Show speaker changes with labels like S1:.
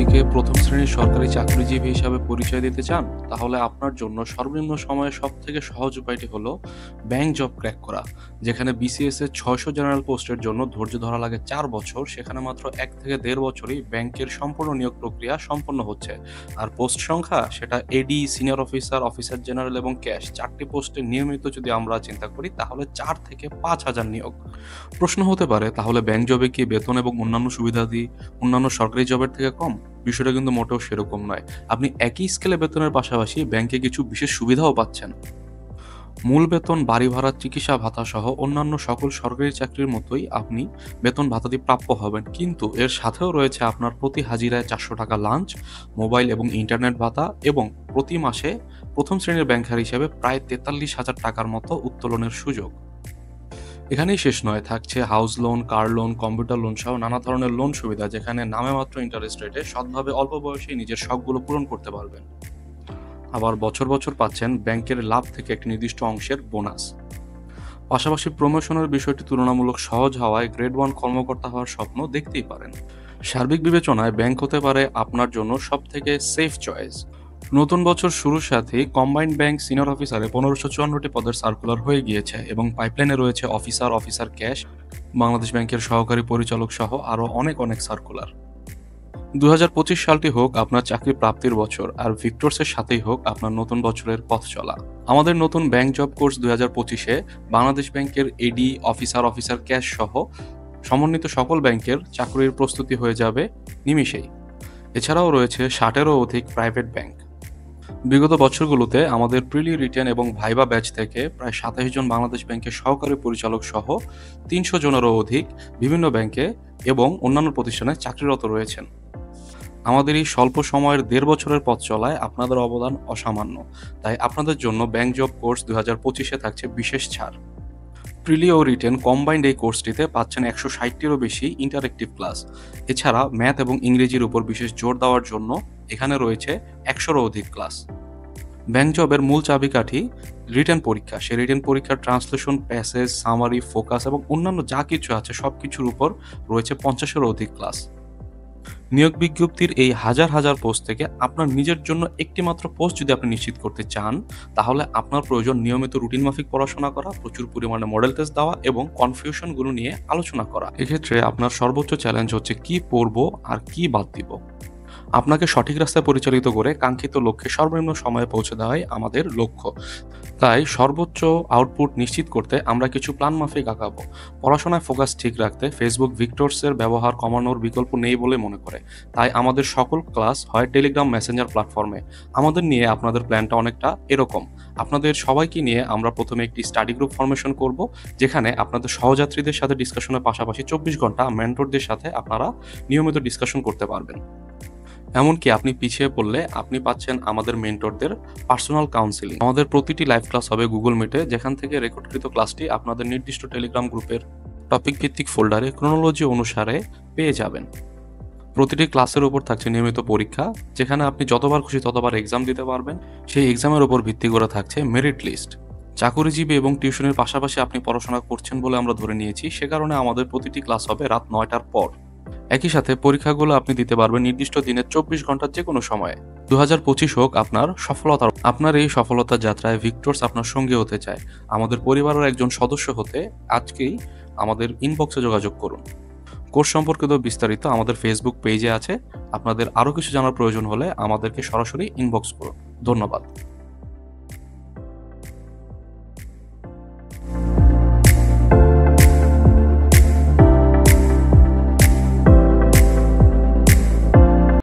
S1: নিজেকে প্রথম শ্রেণীর সরকারি চাকরিজীবী হিসাবে পরিচয় দিতে চান? তাহলে আপনার জন্য সর্বনিম্ন সময়ে সবথেকে সহজ উপায়টি হলো ব্যাংক জব ক্র্যাক করা। যেখানে বিসিএস এর ৬০০ জেনারেল পোস্টের জন্য ধৈর্য ধরা লাগে ৪ বছর, সেখানে মাত্র ১ থেকে ১.৫ বছরেই ব্যাংকের সম্পূর্ণ নিয়োগ প্রক্রিয়া সম্পন্ন হচ্ছে। আর পোস্ট সংখ্যা সেটা এডি, সিনিয়র অফিসার, অফিসার জেনারেল এবং ক্যাশ ৪টি পোস্টে নিয়মিত যদি আমরা চিন্তা করি তাহলে ৪ থেকে ৫,০০০ নিয়োগ। প্রশ্ন হতে পারে, তাহলে ব্যাংক জবে কি বেতন এবং অন্যান্য সুবিধাদি অন্যান্য সরকারি জবের থেকে কম? বিষয়টা কিন্তু মোটেও সেরকম নয়। আপনি একই স্কেলে বেতনের পাশাপাশি ব্যাংকে কিছু বিশেষ সুবিধাও পাচ্ছেন। মূল বেতন, বাড়ি ভাড়া, চিকিৎসা ভাতা সহ অন্যান্য সকল সরকারি চাকরির মতোই আপনি বেতন ভাতাদি প্রাপ্য হবেন। কিন্তু এর সাথেও রয়েছে আপনার প্রতি হাজিরায় ৪০০ টাকা লাঞ্চ, মোবাইল এবং ইন্টারনেট ভাতা এবং প্রতি মাসে প্রথম শ্রেণীর ব্যাংকার হিসেবে প্রায় ৪৩,০০০ টাকার মতো উত্তোলনের সুযোগ। এখানেই শেষ নয়, থাকছে house loan, car loan, computer loan সহ নানা ধরনের লোন সুবিধা, যেখানে নামে মাত্র ইন্টারেস্ট রেটে সৎভাবে অল্প বয়সেই নিজের শখগুলো পূরণ করতে পারবেন। আবার বছর বছর পাচ্ছেন ব্যাংকের লাভ থেকে একটি নির্দিষ্ট অংশের বোনাস। পাশাপাশি প্রমোশনের বিষয়টি তুলনামূলক সহজ হওয়ায় গ্রেড 1 কর্মকর্তা হওয়ার স্বপ্ন দেখতেই পারেন। সার্বিক বিবেচনায় ব্যাংক হতে পারে আপনার জন্য সবথেকে সেফ চয়েস। নতুন বছর শুরুর সাথেই কম্বাইন্ড ব্যাংক সিনিয়র অফিসারে ১৫৫৪টি পদের সার্কুলার হয়ে গিয়েছে এবং পাইপলাইনে রয়েছে অফিসার ক্যাশ, বাংলাদেশ ব্যাংকের সহকারী পরিচালক সহ আরও অনেক অনেক সার্কুলার। ২০২৫ সালটি হোক আপনার চাকরি প্রাপ্তির বছর, আর ভিক্টরসের সাথেই হোক আপনার নতুন বছরের পথ চলা। আমাদের নতুন ব্যাংক জব কোর্স ২০২৫-এ বাংলাদেশ ব্যাংকের এডি, অফিসার ক্যাশ সহ সমন্বিত সকল ব্যাংকের চাকরির প্রস্তুতি হয়ে যাবে নিমিষেই। এছাড়াও রয়েছে ৬০-এরও অধিক প্রাইভেট ব্যাংক। বিগত বছরগুলোতে আমাদের প্রিলি, রিটেন এবং ভাইবা ব্যাচ থেকে প্রায় ২৭ জন বাংলাদেশ ব্যাংকের সহকারী পরিচালক সহ ৩০০ জনেরও অধিক বিভিন্ন ব্যাংকে এবং অন্যান্য প্রতিষ্ঠানে চাকরিরত রয়েছেন। আমাদের এই স্বল্প সময়ের ১.৫ বছরের পথ চলায় আপনাদের অবদান অসামান্য। তাই আপনাদের জন্য ব্যাংক জব কোর্স ২০২৫-এ থাকছে বিশেষ ছাড়। প্রিলি ও রিটেন কম্বাইন্ড এই কোর্সটিতে পাচ্ছেন ১৬০টিরও বেশি ইন্টারেক্টিভ ক্লাস। এছাড়া ম্যাথ এবং ইংরেজির উপর বিশেষ জোর দেওয়ার জন্য এখানে রয়েছে ১০০-রও অধিক ক্লাস। ব্যাংক জবের মূল চাবিকাঠি রিটেন পরীক্ষা। সেই রিটেন পরীক্ষার ট্রান্সলেশন, প্যাসেজ, সামারি, ফোকাস এবং অন্যান্য যা কিছু আছে সবকিছুর উপর রয়েছে ৫০-এরও অধিক ক্লাস। নিয়োগ বিজ্ঞপ্তির এই হাজার হাজার পোস্ট থেকে আপনার নিজের জন্য একটি মাত্র পোস্ট যদি আপনি নিশ্চিত করতে চান, তাহলে আপনার প্রয়োজন নিয়মিত রুটিন মাফিক পড়াশোনা করা, প্রচুর পরিমাণে মডেল টেস্ট দেওয়া এবং কনফিউশনগুলো নিয়ে আলোচনা করা। এক্ষেত্রে আপনার সর্বোচ্চ চ্যালেঞ্জ হচ্ছে কি পড়বো আর কি বাদ দিব। আপনাকে সঠিক রাস্তায় পরিচালিত করে কাঙ্ক্ষিত লক্ষ্যে সর্বনিম্ন সময়ে পৌঁছে দেওয়াই আমাদের লক্ষ্য। তাই সর্বোচ্চ আউটপুট নিশ্চিত করতে আমরা কিছু প্ল্যান মাফিক আগাবো। পড়াশোনায় ফোকাস ঠিক রাখতে ফেসবুক ভিক্টরসের ব্যবহার কমানোর বিকল্প নেই বলে মনে করে। তাই আমাদের সকল ক্লাস হয় টেলিগ্রাম, মেসেঞ্জার প্ল্যাটফর্মে। আমাদের নিয়ে আপনাদের প্ল্যানটা অনেকটা এরকম। আপনাদের সবাইকে নিয়ে আমরা প্রথমে একটি স্টাডি গ্রুপ ফরমেশন করব, যেখানে আপনাদের সহযাত্রীদের সাথে ডিসকাশনের পাশাপাশি ২৪ ঘন্টা মেন্টরদের সাথে আপনারা নিয়মিত ডিসকাশন করতে পারবেন। এমনকি আপনি পিছিয়ে পড়লে আপনি পাচ্ছেন আমাদের মেন্টরদের পার্সোনাল কাউন্সিলিং। আমাদের প্রতিটি লাইভ ক্লাস হবে গুগল মিটে, যেখান থেকে রেকর্ডকৃত ক্লাসটি আপনাদের নির্দিষ্ট টেলিগ্রাম গ্রুপের টপিক ভিত্তিক ফোল্ডারে ক্রোনোলজি অনুসারে পেয়ে যাবেন। প্রতিটি ক্লাসের উপর থাকছে নিয়মিত পরীক্ষা, যেখানে আপনি যতবার খুশি ততবার এক্সাম দিতে পারবেন। সেই এক্সামের উপর ভিত্তি করে থাকছে মেরিট লিস্ট। চাকুরিজীবী এবং টিউশনের পাশাপাশি আপনি পড়াশোনা করছেন বলে আমরা ধরে নিয়েছি, সে কারণে আমাদের প্রতিটি ক্লাস হবে রাত ৯টার পর। একই সাথে পরীক্ষাগুলো আপনি দিতে পারবেন নির্দিষ্ট দিনের ২৪ ঘন্টার যে কোনো সময়ে। ২০২৫ হোক আপনার সফলতার। আপনার এই সফলতার যাত্রায় ভিক্টরস আপনার সঙ্গী হতে চায়। আমাদের পরিবারের একজন সদস্য হতে আজকেই আমাদের ইনবক্সে যোগাযোগ করুন। কোর্স সম্পর্কিত বিস্তারিত আমাদের ফেসবুক পেজে আছে। আপনাদের আরও কিছু জানার প্রয়োজন হলে আমাদেরকে সরাসরি ইনবক্স করুন। ধন্যবাদ।